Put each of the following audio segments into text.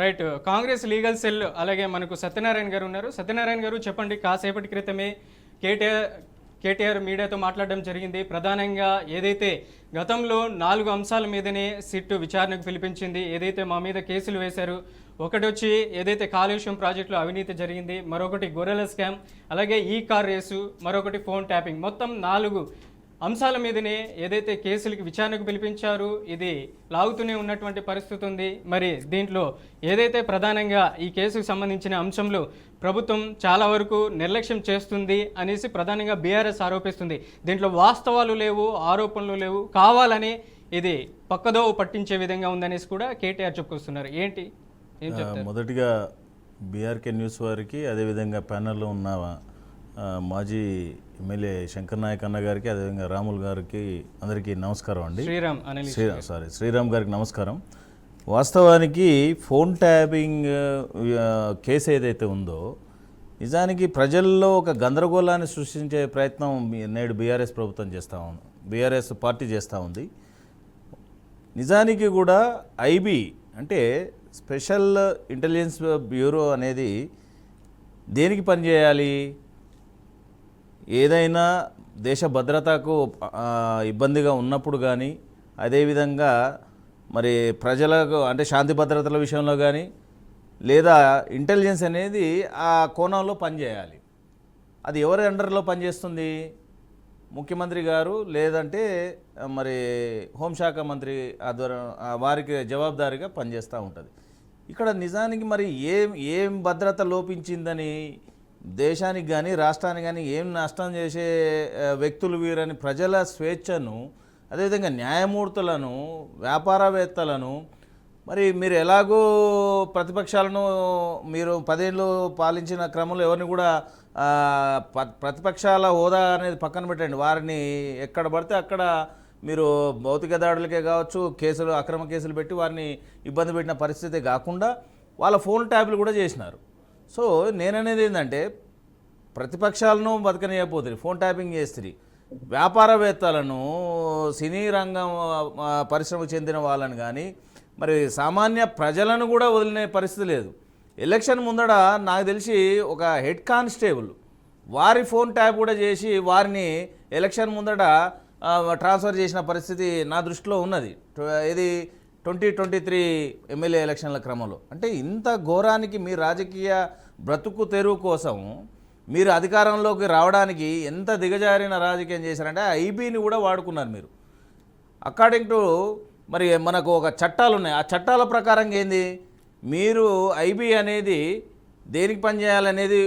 Right. Congress legal cell అలాగే మనకు సత్యనారాయణ గారు ఉన్నారు. సత్యనారాయణ గారు చెప్పండి, కాసేపటి క్రితమే కేటీఆర్ కేటీఆర్ మీడియాతో మాట్లాడడం జరిగింది. ప్రధానంగా ఏదైతే గతంలో 4 అంశాల మీదనే సిట్ విచారణకు పిలిపించింది, ఏదైతే మా మీద కేసులు వేశారు, ఒకటి వచ్చి ఏదైతే కాళేశ్వరం ప్రాజెక్టులో అవినీతి జరిగింది, మరొకటి గొర్రెల స్కామ్, అలాగే ఈ కార్ రేసు, మరొకటి ఫోన్ ట్యాపింగ్, మొత్తం 4 అంశాల మీదనే ఏదైతే కేసులకి విచారణకు పిలిపించారు. ఇది లాగుతూనే ఉన్నటువంటి పరిస్థితి ఉంది. మరి దీంట్లో ఏదైతే ప్రధానంగా ఈ కేసుకు సంబంధించిన అంశంలో ప్రభుత్వం చాలా వరకు నిర్లక్ష్యం చేస్తుంది అనేసి ప్రధానంగా బీఆర్ఎస్ ఆరోపిస్తుంది. దీంట్లో వాస్తవాలు లేవు, ఆరోపణలు లేవు, కావాలని ఇది పక్కదోవ పట్టించే విధంగా ఉందనేసి కూడా కేటీఆర్ చెప్పుకొస్తున్నారు. ఏంటి ఏం చెప్తారు? మొదటిగా బీఆర్కే న్యూస్ వారికి, అదేవిధంగా ప్యానెల్లో ఉన్న మాజీ ఎమ్మెల్యే శంకర్ నాయక్ అన్న గారికి, అదేవిధంగా రాముల్ గారికి అందరికీ నమస్కారం అండి. శ్రీరామ్ గారికి నమస్కారం. వాస్తవానికి ఫోన్ ట్యాపింగ్ కేసు ఏదైతే ఉందో నిజానికి ప్రజల్లో ఒక గందరగోళాన్ని సృష్టించే ప్రయత్నం నేడు బీఆర్ఎస్ ప్రభుత్వం చేస్తూ ఉంది, బీఆర్ఎస్ పార్టీ చేస్తూ ఉంది. నిజానికి కూడా ఐబీ అంటే స్పెషల్ ఇంటెలిజెన్స్ బ్యూరో అనేది దేనికి పనిచేయాలి? ఏదైనా దేశ భద్రతకు ఇబ్బందిగా ఉన్నప్పుడు కానీ, అదేవిధంగా మరి ప్రజలకు అంటే శాంతి భద్రతల విషయంలో కానీ, లేదా ఇంటెలిజెన్స్ అనేది ఆ కోణంలో పనిచేయాలి. అది ఎవరి అండర్లో పనిచేస్తుంది? ముఖ్యమంత్రి గారు, లేదంటే మరి హోంశాఖ మంత్రి వారికి జవాబుదారీగా పనిచేస్తూ ఉంటుంది. ఇక్కడ నిజానికి మరి ఏం భద్రత లోపించిందని దేశానికి కానీ రాష్ట్రానికి కానీ ఏం నష్టం చేసే వ్యక్తులు వీరని ప్రజల స్వేచ్ఛను, అదేవిధంగా న్యాయమూర్తులను, వ్యాపారవేత్తలను, మరి మీరు ఎలాగో ప్రతిపక్షాలను మీరు 10 ఏళ్ళు పాలించిన క్రమంలో ఎవరిని కూడా ప్రతిపక్షాల హోదా అనేది పక్కన పెట్టండి, వారిని ఎక్కడ పడితే అక్కడ మీరు భౌతిక దాడులకే కావచ్చు, కేసులు అక్రమ కేసులు పెట్టి వారిని ఇబ్బంది పెట్టిన పరిస్థితి కాకుండా వాళ్ళ ఫోన్ ట్యాబ్లు కూడా చేసినారు. సో నేననేది ఏంటంటే ప్రతిపక్షాలను బతకనియకపోతుంది, ఫోన్ ట్యాపింగ్ చేస్తుంది, వ్యాపారవేత్తలను, సినీ రంగం పరిశ్రమకు చెందిన వాళ్ళని కానీ మరి సామాన్య ప్రజలను కూడా వదిలిన పరిస్థితి లేదు. ఎలక్షన్ ముందడ నాకు తెలిసి ఒక హెడ్ కానిస్టేబుల్ వారి ఫోన్ ట్యాప్ కూడా చేసి వారిని ఎలక్షన్ ముందట ట్రాన్స్ఫర్ చేసిన పరిస్థితి నా దృష్టిలో ఉన్నది. ఇది 2023 ఎమ్మెల్యే ఎలక్షన్ల క్రమంలో. అంటే ఇంత ఘోరానికి మీ రాజకీయ బ్రతుకు తెరువు కోసం మీరు అధికారంలోకి రావడానికి ఎంత దిగజారిన రాజకీయం చేశారంటే ఐబీని కూడా వాడుకున్నారు మీరు. అకార్డింగ్ టు మరి మనకు ఒక చట్టాలు ఉన్నాయి, ఆ చట్టాల ప్రకారం ఏంది, మీరు ఐబీ అనేది దేనికి పనిచేయాలనేది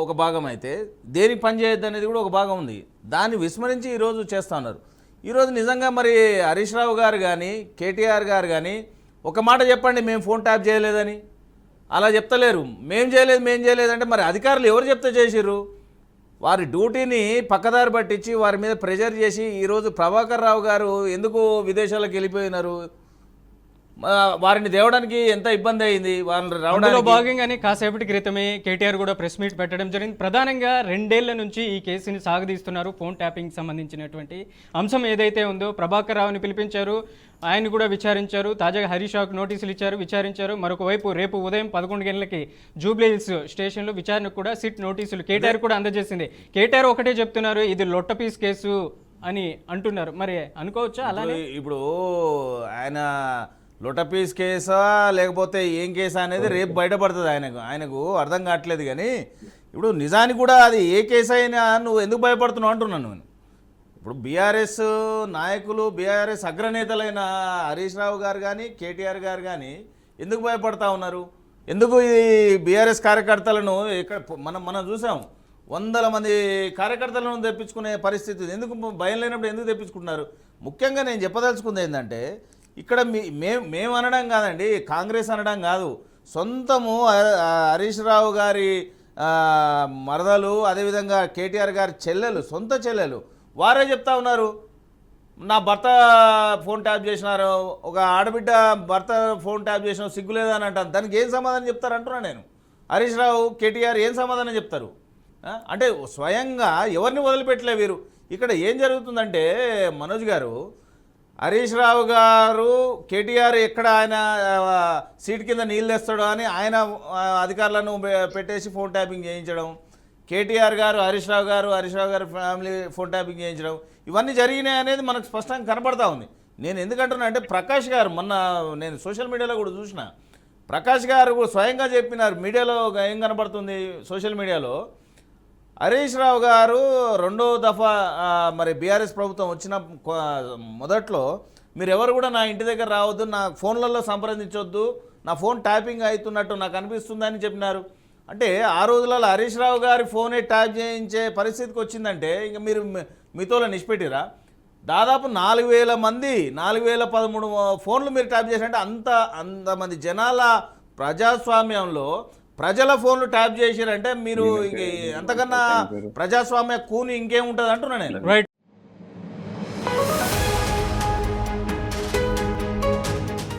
ఒక భాగం అయితే దేనికి పనిచేయద్దు అనేది కూడా ఒక భాగం ఉంది. దాన్ని విస్మరించి ఈరోజు చేస్తూ ఉన్నారు. ఈరోజు నిజంగా మరి హరీష్ రావు గారు కానీ కేటీఆర్ గారు కానీ ఒక మాట చెప్పండి, మేము ఫోన్ ట్యాప్ చేయలేదని. అలా చెప్తలేరు. మేము చేయలేదు అంటే మరి అధికారులు ఎవరు చెప్తే చేసిర్రు? వారి డ్యూటీని పక్కదారి పట్టించి వారి మీద ప్రెజర్ చేసి ఈరోజు ప్రభాకర్ రావు గారు ఎందుకు విదేశాలకు వెళ్ళిపోయినారు, వారిని తేవడానికి ఎంత ఇబ్బంది అయింది, వారిని రావడంలో భాగంగానే కాసేపటి క్రితమే కేటీఆర్ కూడా ప్రెస్ మీట్ పెట్టడం జరిగింది. ప్రధానంగా 2 ఏళ్ల నుంచి ఈ కేసుని సాగదీస్తున్నారు. ఫోన్ ట్యాపింగ్ సంబంధించినటువంటి అంశం ఏదైతే ఉందో ప్రభాకర్ రావుని పిలిపించారు, ఆయన కూడా విచారించారు. తాజాగా హరీష్ రావుకి నోటీసులు ఇచ్చారు, విచారించారు. మరొక వైపు రేపు ఉదయం 11 గంటలకి జూబ్లీహిల్స్ స్టేషన్లో విచారణకు కూడా సిట్ నోటీసులు కేటీఆర్ కూడా అందజేసింది. కేటీఆర్ ఒకటే చెప్తున్నారు, ఇది లొట్టపీస్ కేసు అని అంటున్నారు. మరి అనుకోవచ్చా అలానే? ఇప్పుడు ఆయన లొటపీస్ కేసా లేకపోతే ఏం కేసా అనేది రేపు బయటపడుతుంది. ఆయనకు అర్థం కావట్లేదు. కానీ ఇప్పుడు నిజానికి కూడా అది ఏ కేసు అయినా నువ్వు ఎందుకు భయపడుతున్నావు అంటున్నాను నేను. ఇప్పుడు బీఆర్ఎస్ నాయకులు, బీఆర్ఎస్ అగ్రనేతలైన హరీష్ రావు గారు కానీ కేటీఆర్ గారు కానీ ఎందుకు భయపడతా ఉన్నారు? ఎందుకు ఈ బీఆర్ఎస్ కార్యకర్తలను ఇక్కడ మనం చూసాం, 100 మంది కార్యకర్తలను తెప్పించుకునే పరిస్థితి. ఎందుకు భయం లేనప్పుడు ఎందుకు తెప్పించుకుంటున్నారు? ముఖ్యంగా నేను చెప్పదలుచుకుంది ఏంటంటే ఇక్కడ మేము అనడం కాదండి, కాంగ్రెస్ అనడం కాదు, సొంతము హరీష్ రావు గారి మరదలు, అదేవిధంగా కేటీఆర్ గారి చెల్లెలు, సొంత చెల్లెలు, వారే చెప్తా ఉన్నారు, నా భర్త ఫోన్ ట్యాప్ చేసినారు, ఒక ఆడబిడ్డ భర్త ఫోన్ ట్యాప్ చేసిన సిగ్గులేదని అంటాను. దానికి ఏం సమాధానం చెప్తారు అంటున్నా నేను. హరీష్ రావు కేటీఆర్ ఏం సమాధానం చెప్తారు? అంటే స్వయంగా ఎవరిని వదిలిపెట్టలే వీరు. ఇక్కడ ఏం జరుగుతుందంటే మనోజ్ గారు, హరీష్ రావు గారు కేటీఆర్ ఎక్కడ ఆయన సీట్ కింద నీళ్ళు తెస్తాడో అని ఆయన అధికారులను పెట్టేసి ఫోన్ ట్యాపింగ్ చేయించడం, కేటీఆర్ గారు హరీష్ రావు గారు ఫ్యామిలీ ఫోన్ ట్యాపింగ్ చేయించడం, ఇవన్నీ జరిగినాయి అనేది మనకు స్పష్టంగా కనబడతా ఉంది. నేను ఎందుకంటున్నా అంటే ప్రకాష్ గారు మొన్న నేను సోషల్ మీడియాలో కూడా చూసిన, ప్రకాష్ గారు కూడా స్వయంగా చెప్పినారు, మీడియాలో ఏం కనబడుతుంది సోషల్ మీడియాలో, హరీష్ రావు గారు రెండో దఫా మరి బీఆర్ఎస్ ప్రభుత్వం వచ్చిన మొదట్లో మీరు ఎవరు కూడా నా ఇంటి దగ్గర రావద్దు, నా ఫోన్లలో సంప్రదించొద్దు, నా ఫోన్ ట్యాపింగ్ అవుతున్నట్టు నాకు అనిపిస్తుందని చెప్పినారు. అంటే ఆ రోజులలో హరీష్ రావు గారి ఫోనే ట్యాప్ చేయించే పరిస్థితికి వచ్చిందంటే ఇంకా మీరు మీతోలో నిష్పెట్టిరా? దాదాపు 4000 మంది 4013 ఫోన్లు మీరు ట్యాప్ చేశారంటే అంతమంది జనాల ప్రజాస్వామ్యంలో ప్రజల ఫోన్లు ట్యాప్ చేశారంటే మీరు అంతకన్నా ప్రజాస్వామ్య కూని ఇంకేముంటుంది అంటున్నా నేను. రైట్.